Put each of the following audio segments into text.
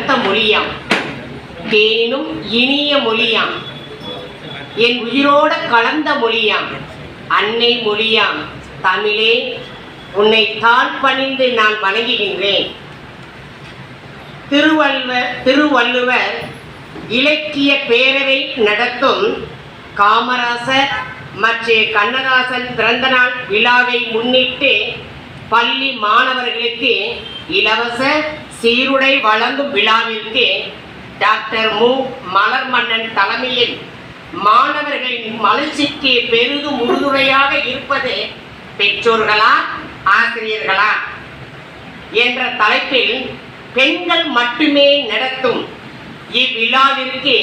வளர்த்த மொழியாம், தேனும் இனிய மொழியாம், என் உயிரோட கலந்த மொழியாம், அன்னை மொழியாம் தமிழே, உன்னை தாழ் பணிந்து நான் வணங்குகின்றேன். திருவள்ளுவர் இலக்கிய பேரவை நடத்தும் காமராசர் மற்றும் கண்ணதாசன் பிறந்தநாள் விழாவை முன்னிட்டு பள்ளி மாணவர்களுக்கு இலவச சீருடை வழங்கும் விழாவிற்கு டாக்டர் மு மலர்மன்னன் தலைமையில் மாணவர்களின் மலர்ச்சிக்கு பெரிதும் உறுதுணையாக இருப்பது பெற்றோர்களா ஆசிரியர்களா என்ற தலைப்பில் பெண்கள் மட்டுமே நடத்தும் இவ்விழாவிற்கு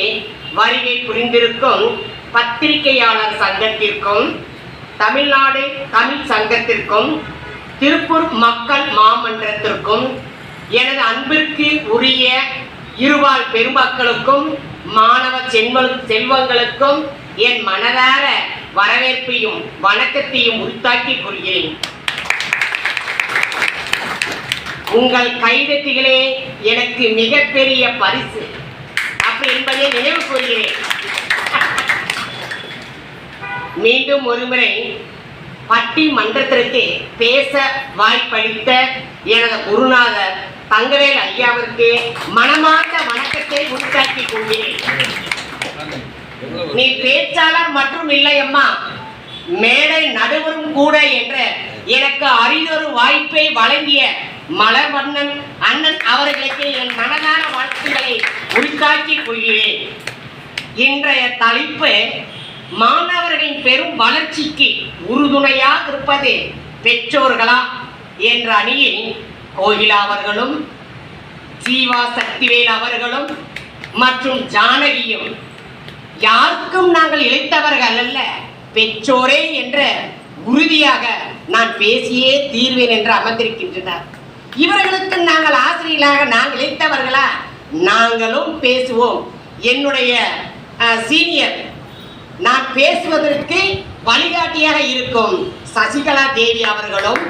வருகை புரிந்திருக்கும் பத்திரிகையாளர் சங்கத்திற்கும், தமிழ்நாடு தமிழ் சங்கத்திற்கும், திருப்பூர் மக்கள் மாமன்றத்திற்கும், எனது அன்பிற்கு உரிய இருபால் பெருமக்களுக்கும் மாணவ செல்வங்களுக்கும் என் மனதார வரவேற்பையும் வணக்கத்தையும் உரித்தாக்கிக் கொள்கிறேன். உங்கள் கைதட்டிகளே எனக்கு மிகப்பெரிய பரிசு அப்படி என்பதை நினைவு கூறுகிறேன். மீண்டும் ஒருமுறை பட்டிமன்றத்திற்கு பேச வாய்ப்பளித்த எனது குருநாதர் தங்கவேல் ஐயாவிற்கு மனமார்ந்த வணக்கத்தை உரித்தாக்கிக் கொள்கிறேன். நீ பேச்சாளர் மற்றும் இல்லை அம்மா, மேடை நடுவரும் கூட என்ற எனக்கு அரிதொரு வாய்ப்பை வழங்கிய மலர்வண்ணன் அண்ணன் அவர்களுக்கு என் மனதான வாழ்த்துக்களை உரித்தாக்கிக் கொள்கிறேன். இன்றைய தலைப்பு மாணவர்களின் பெரும் வளர்ச்சிக்கு உறுதுணையாக இருப்பது பெற்றோர்களா என்ற அணியில் கோகிலா அவர்களும், ஜீவா சக்திவேல் அவர்களும் மற்றும் ஜானகியும் யாருக்கும் நாங்கள் இழைத்தவர்கள் அல்ல, பெற்றோரே என்ற உறுதியாக நான் பேசியே தீர்வேன் என்று அமர்ந்திருக்கின்றனர். இவர்களுக்கு நாங்கள் ஆசிரியர்களாக நாங்கள் இழைத்தவர்களா? நாங்களும் பேசுவோம். என்னுடைய சீனியர் நான் பேசுவதற்கு வழிகாட்டியாக இருக்கும் சசிகலா தேவி அவர்களும்,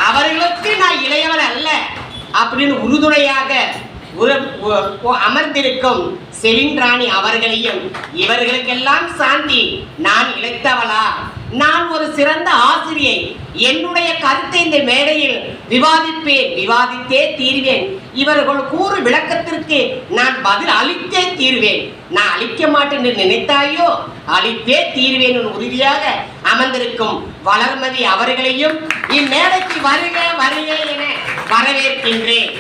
அவர்களுக்கு நான் இளையவர் அல்ல அப்படின்னு உறுதுணையாக அமர்ந்திருக்கும் செலின்ராணி அவர்களையும், இவர்களுக்கெல்லாம் சாந்தி நான் இழைத்தவளா? நான் ஒரு சிறந்த ஆசிரியை. என்னுடைய கருத்தை இந்த மேடையில் விவாதித்தே தீர்வேன். இவர்கள் கூறு விளக்கத்திற்கு நான் பதில் அளித்தே தீர்வேன். நான் அளிக்க மாட்டேன் என்று நினைத்தாயோ, அளித்தே தீர்வேன் உறுதியாக அமர்ந்திருக்கும் வளர்மதி அவர்களையும் இம்மேடைக்கு வருக வருக என வரவேற்கின்றேன்.